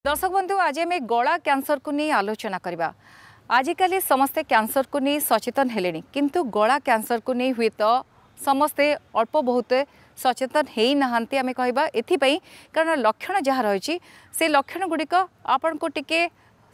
दर्शक बंधु आज आम गला कैंसर को नहीं आलोचना करवा। आजिकल समस्ते कैंसर को नहीं सचेतन हेले किंतु गला कैंसर को नहीं हुए तो समस्ते अल्प बहुत सचेतन है नहांती आम कहबा एथिपई कारण लक्षण जहाँ रही से लक्षण गुड़िक आपण को टिके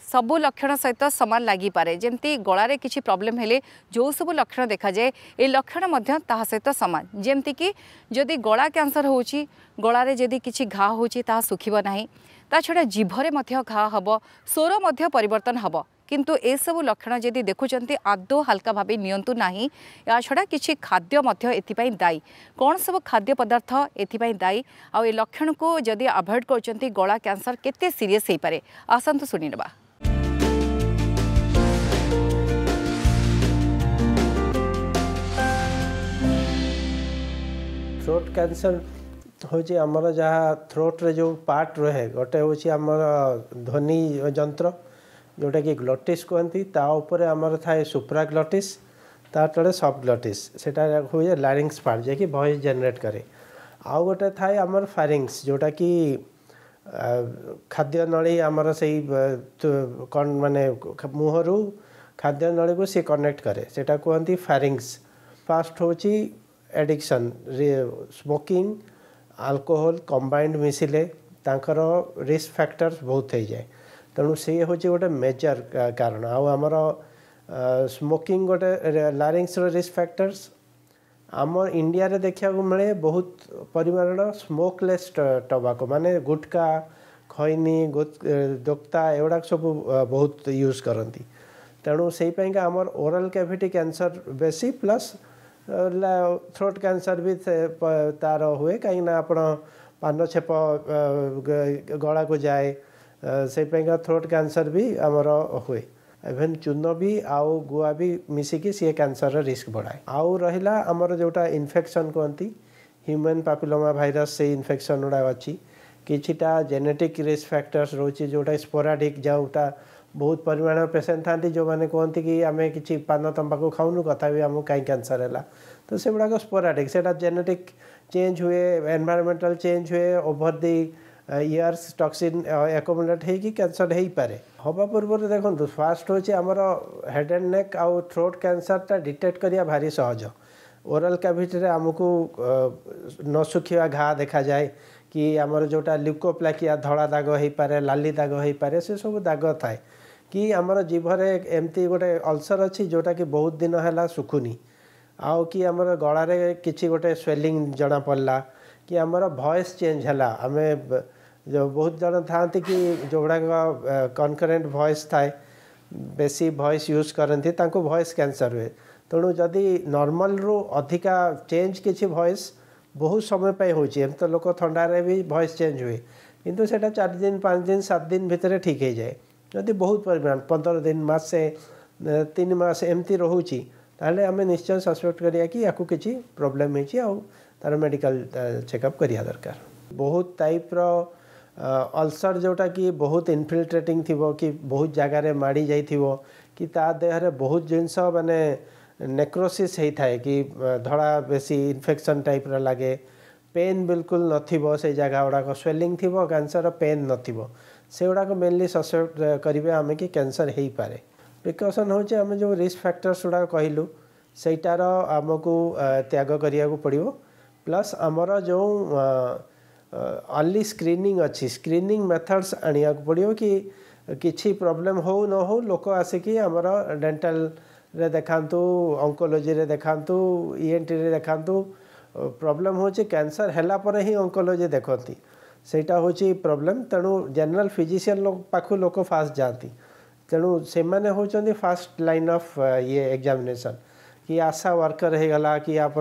सबु लक्षण सहित सामान लगी पारे जमती गलारे किसी प्रॉब्लम हेले जो सब लक्षण देखा जाए ये लक्षण मध्य ता सहित सामान जमती कि जदि गला कैंसर होची गलारे जदि किसी घा होची ता सुखिबो नाही ता छड़ा जीभरे मध्य घा हबो स्वर मध्य परिवर्तन हबो किंतु ए सब लक्षण जदि देखुचंती आदौ हल्का भाबे नियंतु नाही या छड़ा किछि खाद्य मध्य एथिपई दायी कौन सब खाद्य पदार्थ एथिपई दायी आ ए लक्षण को जदि अवॉइड करचंती गला कैंसर केते सीरियस हे पारे आसंतु सुनि नबा। थ्रोट कैंसर हूँ आमर जहाँ थ्रोट रे जो पार्ट रहे गोटे हूँ आमर ध्वनि यंत्र जोटा कि ग्लोटिस कहती ताऊपर आमर थाए सुप्राग्लोटिस ता तले सब ग्लोटिस सेटा हुए लैरिंग्स पार्ट जे कि वॉइस जनरेट करे आउ गोटे थाए आमर फारिंग्स जोटा कि खाद्य नली आमर से कौन माने मुहरु खाद्य नली को सी कनेक्ट करे सेटा कहती फारिंग्स। फास्ट हूँ एडिक्शन स्मोकिंग अल्कोहल कंबाइंड मिसिले तांकर रिस्क फैक्टर्स बहुत हो जाए तेणु सी हूँ गोटे मेजर कारण आमर स्मोकिंग गोटे लारिंग्स रिस्क फैक्टर्स आम इंडिया रे देखा मिले बहुत परिमाण स्मोकलेस टबाको माने गुटका खैनी दोक्ता एगुड़ा सब बहुत यूज करती तेणु से आमर ओरल कैविटी कैंसर बेसी प्लस थ्रोट कैंसर भी तार हुए कहीं आप पान छेप गला को जाए से थ्रोट कैंसर भी आमर हुए इवेन चून भी आउ गुआ भी मिसिकी सी कैंसर रिस्क बढ़ाए आउ रहिला आमर जोटा इन्फेक्शन कहती ह्यूमन पापिलोमा भाइरस से इन्फेक्शन गुड़ा अच्छी किछिटा जेनेटिक रिस्क फैक्टर्स रोचे जोटा स्पोराडिक जोटा बहुत परिमाण पेसेंट था जो मैंने कहते कि आम कि पान तंबाकू खाऊनु कथा भी आमको कहीं कैंसर है तो से गुड़ाक स्पोराडिक से जेनेटिक चेंज हुए एनवायरमेंटल चेंज हुए over the years toxin accumulate होगी कैंसर हो पारे हवा पूर्व देखो फास्ट हूँ आमर हेड एंड नेक आउ थ्रोट कैंसरटा डिटेक्ट करिया भारी सहज ओरल कैविटी रे आमको न सुखिया घा देखा जाए कि आमर जोटा ल्यूकोप्लाकिया धड़ा दाग हो पारे लाली दाग हो पारे से सब दाग थाए कि आमर जीभरे एमती गोटे अल्सर अच्छी जोटा कि बहुत दिन है सुखुनी आउ कि आमर गलारे किसी गोटे स्वेलिंग जना पड़ला कि आमर वॉइस चेंज है आम जो बहुत जन था कि जो गुड़ाक कनकरेंट वॉइस थाए बेसी वॉइस यूज करती वॉइस कैंसर हुए तेणु जदि नॉर्मल रू अधिका चेंज किसी वॉइस बहुत समय पे होची एम तो लोक थंडारे भी वॉइस चेंज हुए किंतु सेटा 4 दिन 5 दिन 7 दिन भितर ठीक हो जाए जदि बहुत परिमाण 15 दिन मासे 3 मास एमती रोची ताहले आम निश्चय सस्पेक्ट करिया कि याकू किसी प्रॉब्लम होची आ तार मेडिकल चेकअप करिया दरकार। बहुत टाइप रो अल्सर जोटा कि बहुत इनफिल्ट्रेटिंग थिबो कि बहुत जगह रे माड़ी जाइथिबो कि ता देह रे बहुत जिनस माने नेक्रोसिस होता है कि धड़ा बेसी इन्फेक्शन टाइप लगे पेन बिल्कुल नथिबो से जगह गुड़ाक स्वेलिंग थी कैंसर पेन नथिबो से गुड़ाक मेनली सस्पेक्ट करेंगे आम कि कैंसर हो पारे। प्रिकसन हूँ आम जो रिस्क फैक्टर्स गुड़ा कहलु सेटार आमको त्याग करिया को पड़ो प्लस आमर जो अर्ली स्क्रीनिंग अच्छी स्क्रीनिंग मेथड्स आनिया को पड़ो कि किसी प्रॉब्लम हो न हो लोक आसिकी आमर डेंटल रे देखांतु ऑन्कोलॉजी रे देखांतु ईएनटी रे देखांतु प्रॉब्लम होची कैंसर हैला पर ही ऑन्कोलॉजी देखती सेटा होची प्रॉब्लम तेणु जनरल फिजिशियन लोक पाखु लोक फास्ट जाती तेणु से माने होचंदी फास्ट लाइन ऑफ ये एग्जामिनेशन कि आशा वर्कर हो गला कि आप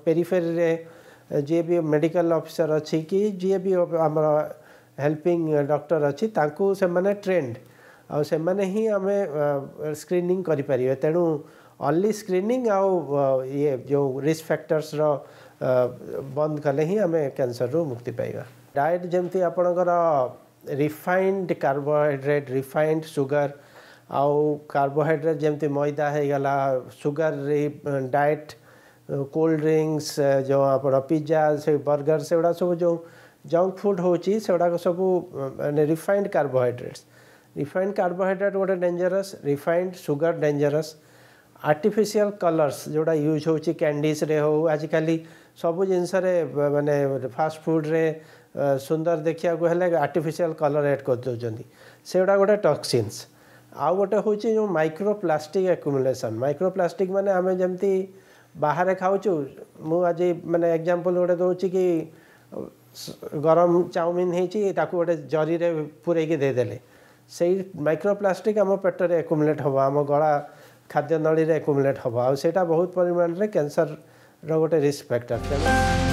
पेरिफेरी रे जे भी मेडिकल ऑफिसर अच्छी कि जे भी आम हेल्पिंग डॉक्टर अच्छी तांकु से माने ट्रेंड आ से माने ही आम स्क्रीनिंग करें तेणु अर्ली स्क्रीनिंग आउ ये जो रिस्क फैक्टर्स रो बंद कले ही आम कैंसर रू मुक्ति पाइबा। डाइट जमती आपणकर रिफाइंड कार्बोहाइड्रेट रिफाइंड सुगर आउ कार्बोहाइड्रेट जमती मैदा हो गला सुगर डाइट कोल्ड ड्रिंक्स जो आप पिज्जा से बर्गर से गुड़ा सब जो जंक फूड होची सेगुड़ा सब माने रिफाइंड कार्बोहाइड्रेट गोटे dangerous refined sugar dangerous artificial colours जोड़ा यूज होची कैंडीज रे हो आजिकल सब जिनस माने फास्ट फूड रे सुंदर देखिया को हेले आर्टिफिशियल कलर ऐड कर दउचंदी सेगुड़ा गोटे टॉक्सिन्स आउ गोटे हूँ जो माइक्रोप्लास्टिक एक्युमुलेशन माइक्रोप्लास्टिक माने आम जमती बाहर खाऊचु मु आज माने एग्जांपल गोटे दूची कि गरम चाउमिन होती गोटे जरी रे पूरे देदेले से माइक्रोप्लास्टिक आम पेट रे एक्युमुलेट हम आम गला खाद्य नली रे एक्युमुलेट हम आउटा बहुत परिमाण रे कैंसर रो गोटे रिस्क फैक्टर।